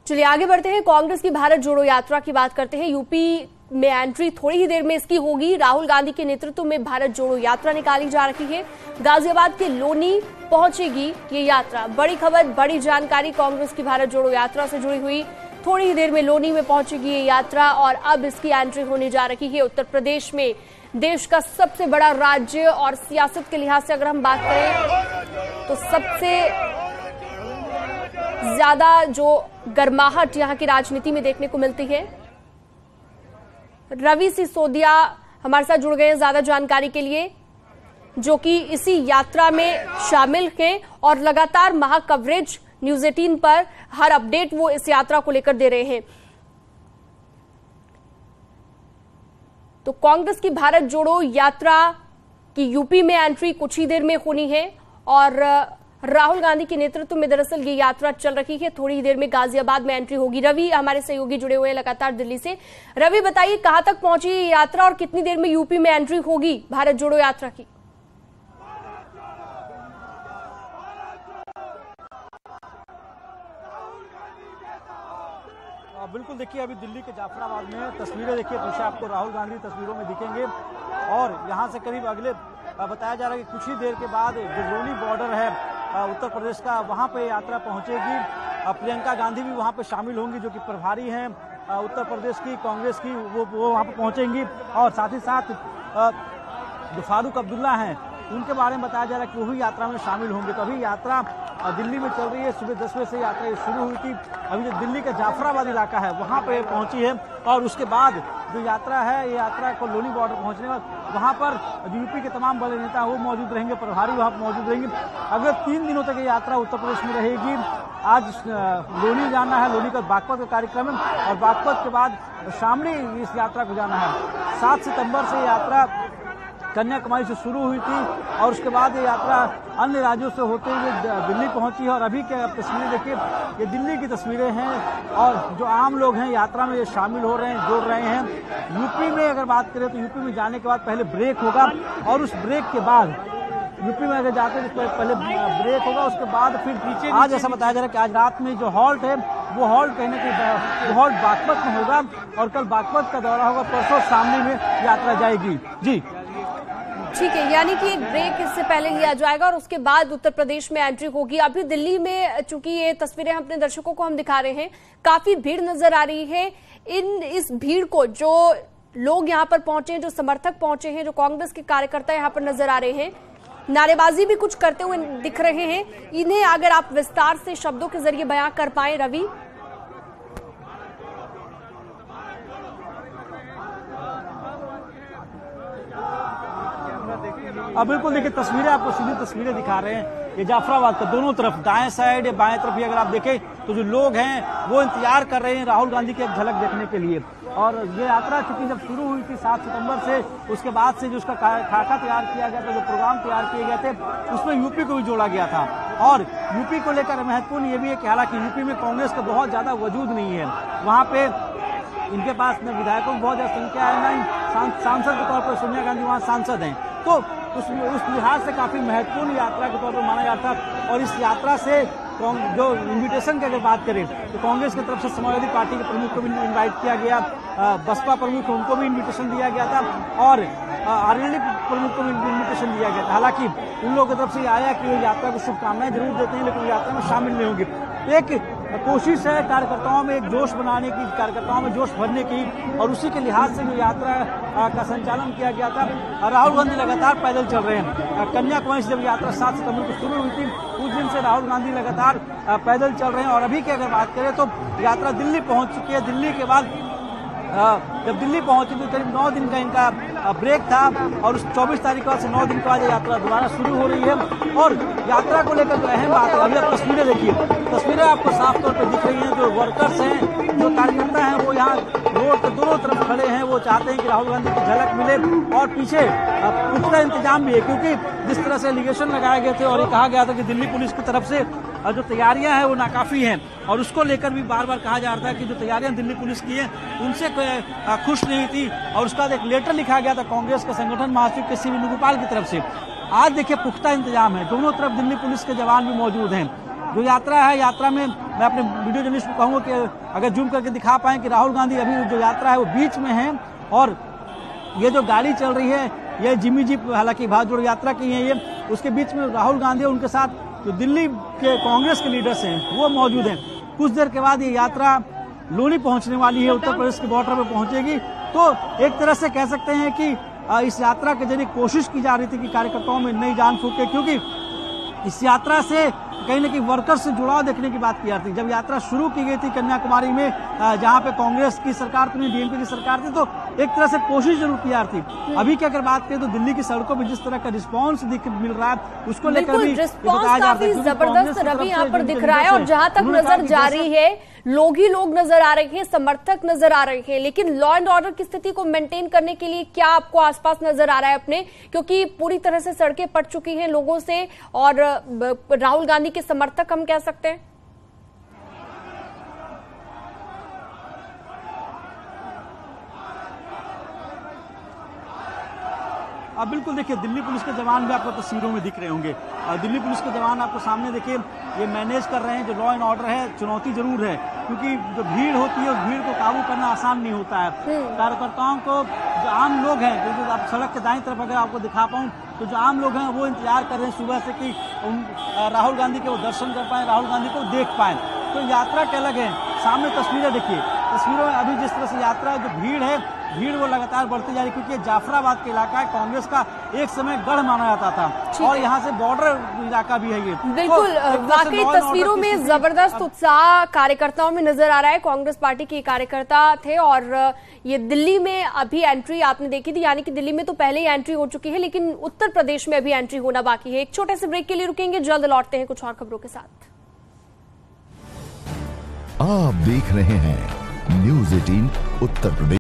चलिए आगे बढ़ते हैं। कांग्रेस की भारत जोड़ो यात्रा की बात करते हैं। यूपी में एंट्री थोड़ी ही देर में इसकी होगी। राहुल गांधी के नेतृत्व में भारत जोड़ो यात्रा निकाली जा रही है। गाजियाबाद के लोनी पहुंचेगी ये यात्रा। बड़ी खबर, बड़ी जानकारी कांग्रेस की भारत जोड़ो यात्रा से जुड़ी हुई। थोड़ी ही देर में लोनी में पहुंचेगी ये यात्रा और अब इसकी एंट्री होने जा रही है। उत्तर प्रदेश में देश का सबसे बड़ा राज्य और सियासत के लिहाज से अगर हम बात करें तो सबसे ज्यादा जो गर्माहट यहाँ की राजनीति में देखने को मिलती है। रवि सिसोदिया हमारे साथ जुड़ गए हैं ज्यादा जानकारी के लिए, जो कि इसी यात्रा में शामिल हैं और लगातार महा कवरेज न्यूज 18 पर हर अपडेट वो इस यात्रा को लेकर दे रहे हैं। तो कांग्रेस की भारत जोड़ो यात्रा की यूपी में एंट्री कुछ ही देर में होनी है और राहुल गांधी के नेतृत्व में दरअसल ये यात्रा चल रही है। थोड़ी ही देर में गाजियाबाद में एंट्री होगी। रवि हमारे सहयोगी जुड़े हुए हैं लगातार दिल्ली से। रवि बताइए, कहां तक पहुंची ये यात्रा और कितनी देर में यूपी में एंट्री होगी भारत जोड़ो यात्रा की? बिल्कुल, देखिए अभी दिल्ली के जाफराबाद में तस्वीरें देखिए, पीछे आपको राहुल गांधी तस्वीरों में दिखेंगे और यहां से करीब अगले बताया जा रहा है कि कुछ ही देर के बाद जो लोनी बॉर्डर है उत्तर प्रदेश का, वहां पे यात्रा पहुंचेगी। प्रियंका गांधी भी वहां पे शामिल होंगी, जो कि प्रभारी हैं उत्तर प्रदेश की कांग्रेस की, वो वहां पे पहुंचेंगी और साथ ही साथ जो फारूक अब्दुल्ला हैं उनके बारे में बताया जा रहा है कि वो भी यात्रा में शामिल होंगे। तो अभी यात्रा दिल्ली में चल रही है। सुबह 10 बजे से यात्रा शुरू हुई थी। अभी जो दिल्ली का जाफराबाद इलाका है वहां पे पहुंची है और उसके बाद जो यात्रा है, ये यात्रा को लोनी बॉर्डर पहुंचने में वहां पर यूपी के तमाम बड़े नेता वो मौजूद रहेंगे, प्रभारी वहां पर मौजूद रहेंगे। अगले 3 दिनों तक ये यात्रा उत्तर प्रदेश में रहेगी। आज लोनी जाना है, लोनी का बागपत का कार्यक्रम है और बागपत के बाद शामली इस यात्रा को जाना है। 7 सितंबर से यात्रा कन्याकुमारी से शुरू हुई थी और उसके बाद ये यात्रा अन्य राज्यों से होते हुए दिल्ली पहुंची है। और अभी के आप तस्वीरें देखिए, ये दिल्ली की तस्वीरें हैं और जो आम लोग हैं यात्रा में ये शामिल हो रहे हैं, जुड़ रहे हैं। यूपी में अगर बात करें तो यूपी में जाने के बाद पहले ब्रेक होगा और उस ब्रेक के बाद यूपी में अगर जाते हैं तो पहले ब्रेक होगा, उसके बाद फिर पीछे आज ऐसा बताया जा रहा है कि आज रात में जो हॉल्ट है वो हॉल्ट कहने के हॉल्ट बागपत में होगा और कल बागपत का दौरा होगा, परसों शामली में यात्रा जाएगी। जी ठीक है, यानी कि एक ब्रेक इससे पहले लिया जाएगा और उसके बाद उत्तर प्रदेश में एंट्री होगी। अभी दिल्ली में चूंकि ये तस्वीरें अपने दर्शकों को हम दिखा रहे हैं, काफी भीड़ नजर आ रही है। इस भीड़ को जो लोग यहाँ पर पहुंचे हैं, जो समर्थक पहुंचे हैं, जो कांग्रेस के कार्यकर्ता यहाँ पर नजर आ रहे हैं, नारेबाजी भी कुछ करते हुए दिख रहे हैं। इन्हें अगर आप विस्तार से शब्दों के जरिए बयां कर पाए रवि। अब बिल्कुल देखिए, तस्वीरें आपको सीधी तस्वीरें दिखा रहे हैं। ये जाफराबाद का दोनों तरफ, दाएं साइड या बाएं तरफ भी अगर आप देखें तो जो लोग हैं वो इंतजार कर रहे हैं राहुल गांधी की एक झलक देखने के लिए। और ये यात्रा चूंकि जब शुरू हुई थी 7 सितंबर से, उसके बाद से जो उसका खाका तैयार किया गया था, जो प्रोग्राम तैयार किए गए थे, उसमें यूपी को भी जोड़ा गया था। और यूपी को लेकर महत्वपूर्ण ये भी है कि हालांकि यूपी में कांग्रेस का बहुत ज्यादा वजूद नहीं है, वहां पे इनके पास न विधायकों की बहुत ज्यादा संख्या है, न सांसद के तौर पर सोनिया गांधी वहां सांसद हैं। तो उस लिहाज से काफी महत्वपूर्ण यात्रा के तौर पर माना जाता है। और इस यात्रा से जो इन्विटेशन की अगर बात करें तो कांग्रेस की तरफ से समाजवादी पार्टी के प्रमुख को भी इनवाइट किया गया, बसपा प्रमुख उनको भी इन्विटेशन दिया गया था और आरएलडी प्रमुख को भी इन्विटेशन दिया गया था। हालांकि उन लोगों की तरफ से आया कि वो यात्रा को शुभकामनाएं जरूर देते हैं, लेकिन यात्रा में शामिल नहीं होंगे। एक कोशिश है कार्यकर्ताओं में एक जोश बनाने की, कार्यकर्ताओं में जोश भरने की, और उसी के लिहाज से जो यात्रा का संचालन किया गया था। राहुल गांधी लगातार पैदल चल रहे हैं। कन्याकुमारी से जब यात्रा 7 सितंबर को शुरू हुई थी, उस दिन से राहुल गांधी लगातार पैदल चल रहे हैं। और अभी की अगर बात करें तो यात्रा दिल्ली पहुंच चुकी है। दिल्ली के बाद जब दिल्ली पहुंची तो करीब 9 दिन का इनका ब्रेक था और उस 24 तारीख के बाद से 9 दिन के बाद यात्रा दोबारा शुरू हो रही है। और यात्रा को लेकर जो अहम बात है, अभी आप तस्वीरें देखिए, तस्वीरें आपको साफ तौर पर दिख रही हैं। जो वर्कर्स हैं, जो कार्यकर्ता हैं, वो यहाँ रोड के दोनों तरफ खड़े हैं। वो चाहते हैं कि राहुल गांधी की झलक मिले और पीछे पुख्ता इंतजाम भी है, क्योंकि जिस तरह से एलिगेशन लगाए गए थे और ये कहा गया था कि दिल्ली पुलिस की तरफ से जो तैयारियां हैं वो नाकाफी हैं, और उसको लेकर भी बार बार कहा जा रहा था कि जो तैयारियां दिल्ली पुलिस की है उनसे खुश नहीं थी। और उसका एक लेटर लिखा गया था कांग्रेस के संगठन महासचिव के सी.वेणुगोपाल की तरफ से। आज देखिए पुख्ता इंतजाम है, दोनों तरफ दिल्ली पुलिस के जवान भी मौजूद हैं। जो यात्रा है, यात्रा में मैं अपने वीडियो जर्नलिस्ट को कहूंगा कि अगर जूम करके दिखा पाएं कि राहुल गांधी अभी जो यात्रा है वो बीच में है, और ये जो गाड़ी चल रही है ये जिम्मी जीप, हालांकि भारत जोड़ो यात्रा की है ये, उसके बीच में राहुल गांधी और उनके साथ जो दिल्ली के कांग्रेस के लीडर्स हैं वो मौजूद हैं। कुछ देर के बाद ये यात्रा लोनी पहुंचने वाली है, उत्तर प्रदेश के बॉर्डर पर पहुंचेगी। तो एक तरह से कह सकते हैं कि इस यात्रा के जरिए कोशिश की जा रही थी कि कार्यकर्ताओं में नई जान फूके, क्योंकि इस यात्रा से कहीं न कहीं वर्कर्स से जुड़ाव देखने की बात की जाती थी। जब यात्रा शुरू की गई थी कन्याकुमारी में, जहां पे कांग्रेस की सरकार थी, डीएमके की सरकार थी, तो एक तरह से कोशिश जरूर की जा रही थी। अभी की अगर बात करें तो दिल्ली की सड़कों में जिस तरह का रिस्पांस मिल रहा है उसको लेकर भी रिस्पांस काफी जबरदस्त रवि यहाँ पर दिख रहा है, और जहां तक नजर जा रही है लोग ही लोग नजर आ रहे हैं, समर्थक नजर आ रहे हैं, लेकिन लॉ एंड ऑर्डर की स्थिति को मेंटेन करने के लिए क्या आपको आसपास नजर आ रहा है अपने, क्योंकि पूरी तरह से सड़कें पट चुकी हैं लोगों से, और राहुल गांधी के समर्थक हम कह सकते हैं? अब बिल्कुल देखिए, दिल्ली पुलिस के जवान भी आपको तस्वीरों में दिख रहे होंगे। दिल्ली पुलिस के जवान आपको सामने देखिए ये मैनेज कर रहे हैं। जो लॉ एंड ऑर्डर है, चुनौती जरूर है, क्योंकि जो भीड़ होती है उस भीड़ को काबू करना आसान नहीं होता है। कार्यकर्ताओं को, जो आम लोग हैं, क्योंकि आप सड़क के दाईं तरफ अगर आपको दिखा पाऊं तो जो आम लोग हैं वो इंतजार कर रहे हैं सुबह से कि राहुल गांधी के वो दर्शन कर पाए, राहुल गांधी को देख पाए। तो यात्रा के अलग है। सामने तस्वीरें देखिए, तस्वीरों में अभी जिस तरह से यात्रा, जो भीड़ है, भीड़ वो लगातार बढ़ती जा रही, क्योंकि जाफराबाद के इलाका है, कांग्रेस का एक समय गढ़ माना जाता था, और यहाँ से बॉर्डर इलाका भी है ये। बिल्कुल, वाकई तस्वीरों में जबरदस्त उत्साह कार्यकर्ताओं में नजर आ रहा है। कांग्रेस पार्टी के कार्यकर्ता थे, और ये दिल्ली में अभी एंट्री आपने देखी थी, यानी कि दिल्ली में तो पहले ही एंट्री हो चुकी है, लेकिन उत्तर प्रदेश में अभी एंट्री होना बाकी है। एक छोटे से ब्रेक के लिए रुकेंगे, जल्द लौटते हैं कुछ और खबरों के साथ। आप देख रहे हैं न्यूज़ 18 उत्तर प्रदेश।